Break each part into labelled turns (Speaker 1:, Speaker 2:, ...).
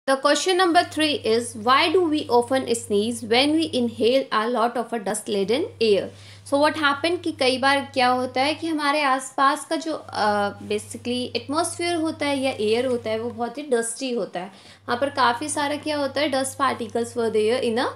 Speaker 1: The question number 3 is, why do we often sneeze when we inhale a lot of a dust laden air? So what happened कि कई बार क्या होता है कि हमारे आसपास का जो बेसिकली एटमॉस्फेयर होता है या एयर होता है वो बहुत ही डस्टी होता है. वहाँ पर काफ़ी सारा क्या होता है, dust particles were there in a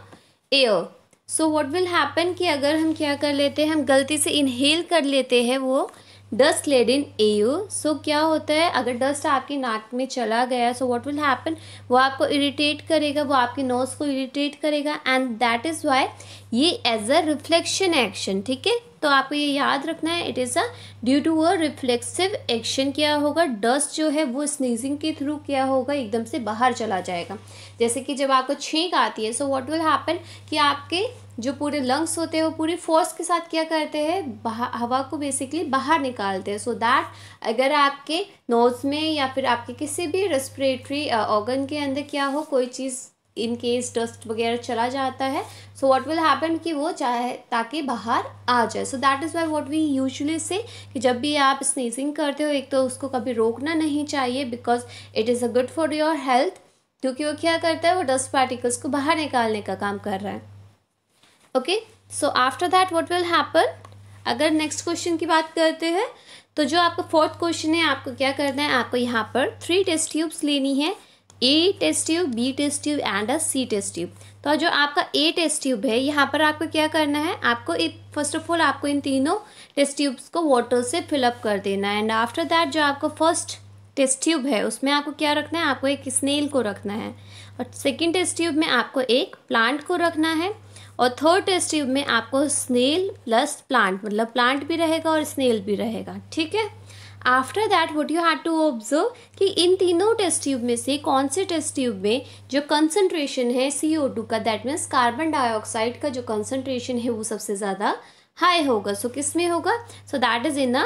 Speaker 1: air. So what will happen कि अगर हम क्या कर लेते हैं, हम गलती से इनहेल कर लेते हैं वो डस्ट लेडन एयर. सो क्या होता है, अगर डस्ट आपकी नाक में चला गया, सो व्हाट विल हैपन, वो आपको इरिटेट करेगा, वो आपकी नोज़ को इरिटेट करेगा, एंड दैट इज़ वाई ये एज अ रिफ्लेक्शन एक्शन. ठीक है, तो आपको ये याद रखना है, it is a due to a reflexive action. क्या होगा, डस्ट जो है वो स्नीजिंग के थ्रू क्या होगा, एकदम से बाहर चला जाएगा. जैसे कि जब आपको छींक आती है, सो व्हाट विल हैपन कि आपके जो पूरे लंग्स होते हैं वो पूरी फोर्स के साथ क्या करते हैं, हवा को बेसिकली बाहर निकालते हैं. सो दैट अगर आपके नोज़ में या फिर आपके किसी भी रेस्पिरेटरी ऑर्गन के अंदर क्या हो, कोई चीज़ इन केस डस्ट वगैरह चला जाता है, सो व्हाट विल हैपन कि वो चाहे ताकि बाहर आ जाए. So that is why what we usually say कि जब भी आप स्नीजिंग करते हो, एक तो उसको कभी रोकना नहीं चाहिए, because it is a good for your health, क्योंकि वो क्या करता है, वो डस्ट पार्टिकल्स को बाहर निकालने का काम कर रहा है. Okay, so after that what will happen, अगर नेक्स्ट क्वेश्चन की बात करते हैं, तो जो आपका फोर्थ क्वेश्चन है, आपको क्या करना है, आपको यहाँ पर 3 टेस्ट ट्यूब्स लेनी है, A test tube, B test tube and a C test tube. तो जो आपका ए टेस्ट ट्यूब है, यहाँ पर आपको क्या करना है, आपको फर्स्ट ऑफ ऑल आपको इन तीनों टेस्ट ट्यूब्स को वाटर से फिलअप कर देना है. एंड आफ्टर दैट जो आपका फर्स्ट टेस्ट ट्यूब है उसमें आपको क्या रखना है, आपको एक स्नेल को रखना है, और सेकेंड टेस्ट ट्यूब में आपको एक प्लांट को रखना है, और थर्ड टेस्ट ट्यूब में आपको स्नेल प्लस प्लांट, मतलब प्लांट भी रहेगा और स्नेल भी रहेगा. ठीक है, after that what you have to observe कि इन तीनों टेस्ट ट्यूब में से कौन से टेस्ट ट्यूब में जो कंसंट्रेशन है CO2 का, दैट मीन्स कार्बन डाइऑक्साइड का जो कंसंट्रेशन है वो सबसे ज़्यादा हाई होगा. सो किस में होगा, so that is in a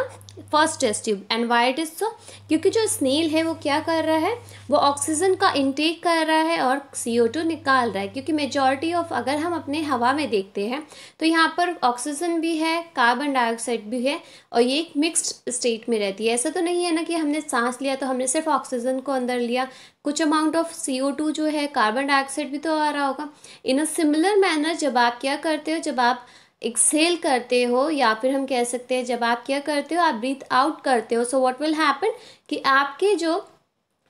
Speaker 1: first test tube. And why it is so, क्योंकि जो स्नेल है वो क्या कर रहा है, वो ऑक्सीजन का इंटेक कर रहा है और CO2 निकाल रहा है. क्योंकि मेजॉरिटी ऑफ, अगर हम अपने हवा में देखते हैं तो यहाँ पर ऑक्सीजन भी है, कार्बन डाइऑक्साइड भी है, और ये एक मिक्स्ड स्टेट में रहती है. ऐसा तो नहीं है ना कि हमने सांस लिया तो हमने सिर्फ ऑक्सीजन को अंदर लिया, कुछ अमाउंट ऑफ CO2 जो है, कार्बन डाइऑक्साइड भी तो आ रहा होगा. इन अ सिमिलर मैनर जब आप क्या करते हो, जब आप एक्सेल करते हो, या फिर हम कह सकते हैं जब आप क्या करते हो, आप ब्रीथ आउट करते हो, सो व्हाट विल हैपन कि आपके जो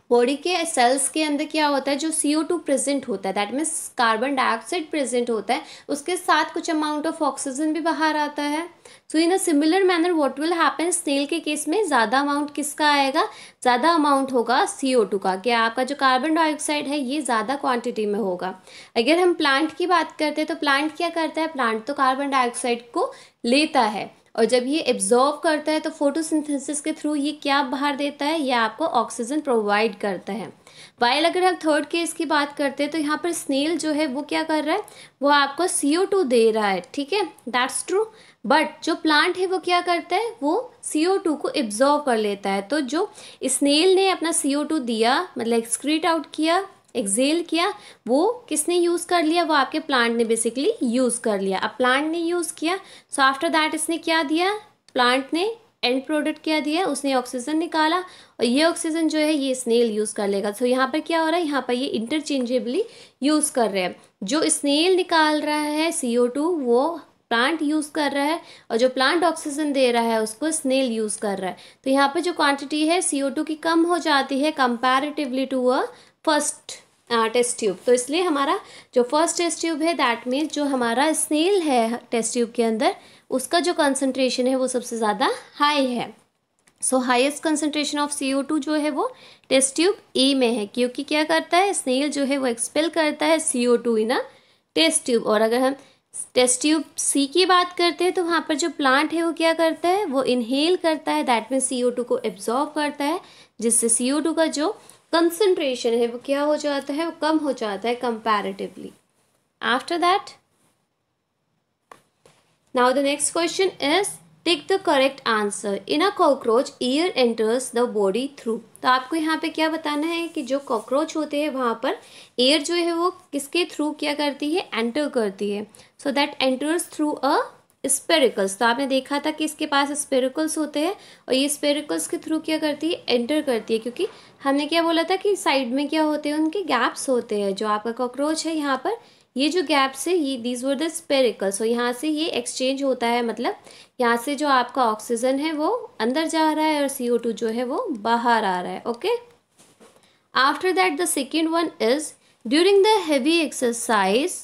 Speaker 1: बॉडी के सेल्स के अंदर क्या होता है, जो CO2 प्रेजेंट होता है, that means carbon dioxide present होता है, उसके साथ कुछ अमाउंट ऑफ ऑक्सीजन भी बाहर आता है. So in a similar manner what will happen, snail के केस में ज़्यादा अमाउंट किसका आएगा, ज़्यादा अमाउंट होगा CO2 का, कि आपका जो कार्बन डाइऑक्साइड है ये ज़्यादा क्वांटिटी में होगा. अगर हम प्लांट की बात करते हैं तो प्लांट क्या करता है, प्लांट तो कार्बन डाइऑक्साइड को लेता है, और जब ये एब्जॉर्व करता है तो फोटोसिंथेसिस के थ्रू ये क्या बाहर देता है, ये आपको ऑक्सीजन प्रोवाइड करता है. वाइल अगर हम थर्ड केस की बात करते हैं तो यहाँ पर स्नेल जो है वो क्या कर रहा है, वो आपको CO2 दे रहा है. ठीक है, दैट्स ट्रू. बट जो प्लांट है वो क्या करता है, वो CO2 को एब्जॉर्व कर लेता है. तो जो स्नेल ने अपना CO2 दिया, मतलब एक्सक्रीट आउट किया, एक्सेल किया, वो किसने यूज़ कर लिया, वो आपके प्लांट ने बेसिकली यूज़ कर लिया. अब प्लांट ने यूज़ किया, सो आफ्टर दैट इसने क्या दिया, प्लांट ने एंड प्रोडक्ट क्या दिया, उसने ऑक्सीजन निकाला, और ये ऑक्सीजन जो है ये स्नेल यूज़ कर लेगा. सो यहाँ पर क्या हो रहा है, यहाँ पर ये इंटरचेंजेबली यूज़ कर रहे हैं. जो स्नेल निकाल रहा है CO2 वो प्लांट यूज़ कर रहा है, और जो प्लांट ऑक्सीजन दे रहा है उसको स्नेल यूज़ कर रहा है. तो यहाँ पर जो क्वांटिटी है CO2 की कम हो जाती है comparatively to a first test tube. तो इसलिए हमारा जो फर्स्ट टेस्ट ट्यूब है, दैट मीन्स जो हमारा स्नेल है टेस्ट ट्यूब के अंदर, उसका जो कंसंट्रेशन है वो सबसे ज़्यादा हाई है. सो हाईएस्ट कंसंट्रेशन ऑफ CO2 जो है वो टेस्ट ट्यूब ए में है, क्योंकि क्या करता है, स्नेल जो है वो एक्सपेल करता है CO2 in a test tube. और अगर हम टेस्ट ट्यूब सी की बात करते हैं तो वहाँ पर जो प्लांट है वो क्या करता है, वो इनहेल करता है, दैट मीन्स CO2 को एब्जॉर्व करता है, जिससे CO2 का जो कंसंट्रेशन है वो क्या हो जाता है, वो कम हो जाता है comparatively. After that now the next question is, tick the correct answer. In a cockroach air enters the body through. तो आपको यहाँ पे क्या बताना है कि जो कॉकरोच होते हैं वहाँ पर एयर जो है वो किसके थ्रू क्या करती है, एंटर करती है. So that enters through a spiracles. तो आपने देखा था कि इसके पास स्पेरिकल्स होते हैं और ये स्पेरिकल्स के थ्रू क्या करती है, एंटर करती है, क्योंकि हमने क्या बोला था कि साइड में क्या होते हैं, उनके गैप्स होते हैं। जो आपका कॉकरोच है यहाँ पर, ये जो गैप्स है, ये दीज वर द स्पेरिकल्स। और यहाँ से ये एक्सचेंज होता है, मतलब यहाँ से जो आपका ऑक्सीजन है वो अंदर जा रहा है और CO2 जो है वो बाहर आ रहा है। Okay, after that the second one is during the heavy exercise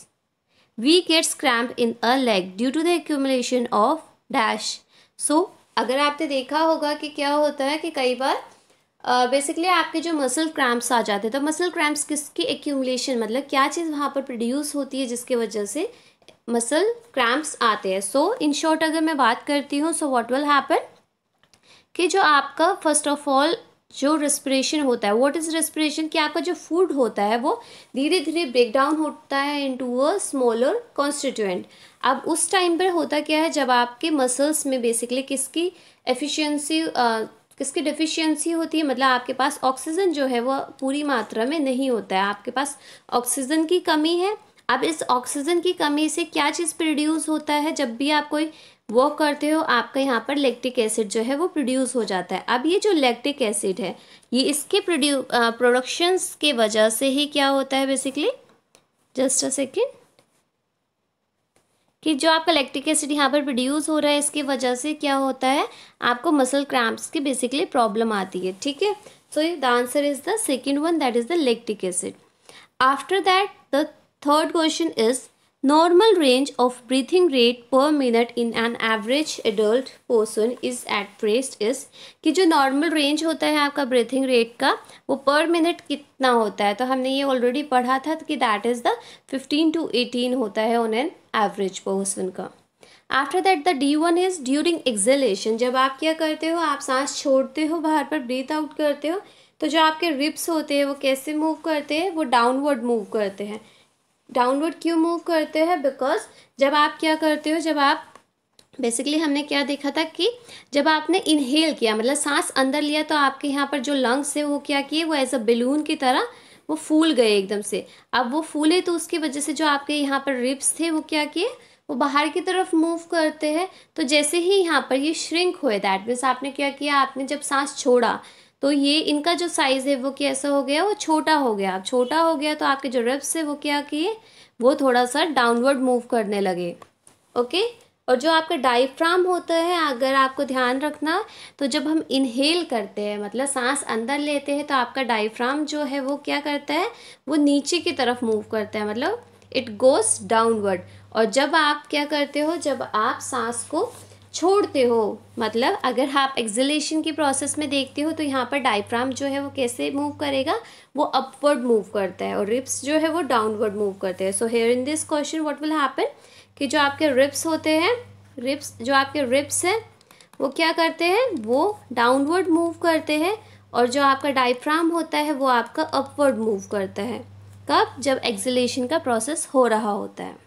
Speaker 1: we gets cramp in a leg due to the accumulation of dash। so अगर आपने देखा होगा कि क्या होता है कि कई बार बेसिकली आपके जो मसल क्रैम्प्स आ जाते हैं, तो मसल क्रैम्प्स किसकी एक्यूमुलेशन, मतलब क्या चीज़ वहाँ पर प्रोड्यूस होती है जिसके वजह से मसल क्रैम्प्स आते हैं। सो इन शॉर्ट अगर मैं बात करती हूँ, सो व्हाट विल हैपन कि जो आपका फर्स्ट ऑफ ऑल जो रेस्पिरेशन होता है, व्हाट इज रेस्पिरेशन, कि आपका जो फूड होता है वो धीरे धीरे ब्रेक डाउन होता है इनटू अ स्मॉलर कॉन्स्टिट्यूएंट। अब उस टाइम पर होता क्या है, जब आपके मसल्स में बेसिकली किसकी डिफिशियंसी होती है, मतलब आपके पास ऑक्सीजन जो है वो पूरी मात्रा में नहीं होता है, आपके पास ऑक्सीजन की कमी है। अब इस ऑक्सीजन की कमी से क्या चीज़ प्रोड्यूस होता है, जब भी आप कोई वर्क करते हो आपका यहाँ पर लैक्टिक एसिड जो है वो प्रोड्यूस हो जाता है। अब ये जो लैक्टिक एसिड है, ये इसके प्रोडक्शंस के वजह से ही क्या होता है बेसिकली, जस्ट अ सेकेंड, कि जो आपका लैक्टिक एसिड यहाँ पर प्रोड्यूस हो रहा है, इसकी वजह से क्या होता है, आपको मसल क्रैम्प्स की बेसिकली प्रॉब्लम आती है। ठीक है, so the answer is the second one, that is the lactic acid. After that the third question is normal range of breathing rate per minute in an average adult person is at rest is, कि जो normal range होता है आपका breathing rate का वो पर minute कितना होता है, तो हमने ये ऑलरेडी पढ़ा था कि दैट इज़ द 15 to 18 होता है ऑन एन एवरेज पर्सन का। After that the D1 is during exhalation, जब आप क्या करते हो, आप सांस छोड़ते हो, बाहर पर ब्रीथ आउट करते हो, तो जो आपके रिब्स होते हैं वो कैसे मूव करते हैं, वो डाउनवर्ड मूव करते हैं। डाउनवर्ड क्यों मूव करते हैं, बिकॉज जब आप क्या करते हो, जब आप बेसिकली हमने क्या देखा था कि जब आपने इनहेल किया, मतलब सांस अंदर लिया, तो आपके यहाँ पर जो लंग्स है वो क्या किए, वो एज अ बैलून की तरह वो फूल गए एकदम से। अब वो फूले तो उसकी वजह से जो आपके यहाँ पर रिब्स थे वो क्या किए, वो बाहर की तरफ मूव करते हैं। तो जैसे ही यहाँ पर ये श्रिंक हुए, दैट मीन्स आपने क्या किया, आपने जब सांस छोड़ा तो ये इनका जो साइज़ है वो कैसा हो गया, वो छोटा हो गया। अब छोटा हो गया तो आपके जो रिब्स है वो क्या किए, वो थोड़ा सा डाउनवर्ड मूव करने लगे। ओके, और जो आपका डायफ्राम होता है, अगर आपको ध्यान रखना, तो जब हम इनहेल करते हैं, मतलब सांस अंदर लेते हैं, तो आपका डायफ्राम जो है वो क्या करता है, वो नीचे की तरफ मूव करता है, मतलब इट गोस डाउनवर्ड। और जब आप क्या करते हो, जब आप सांस को छोड़ते हो, मतलब अगर आप एक्सहेलेशन की प्रोसेस में देखते हो, तो यहाँ पर डायफ्राम जो है वो कैसे मूव करेगा, वो अपवर्ड मूव करता है और रिब्स जो है वो डाउनवर्ड मूव करते हैं। So here in this question what will happen कि जो आपके रिब्स होते हैं, जो आपके रिब्स हैं वो क्या करते हैं, वो डाउनवर्ड मूव करते हैं, और जो आपका डायफ्राम होता है वो आपका अपवर्ड मूव करता है। कब, जब एक्सहेलेशन का प्रोसेस हो रहा होता है।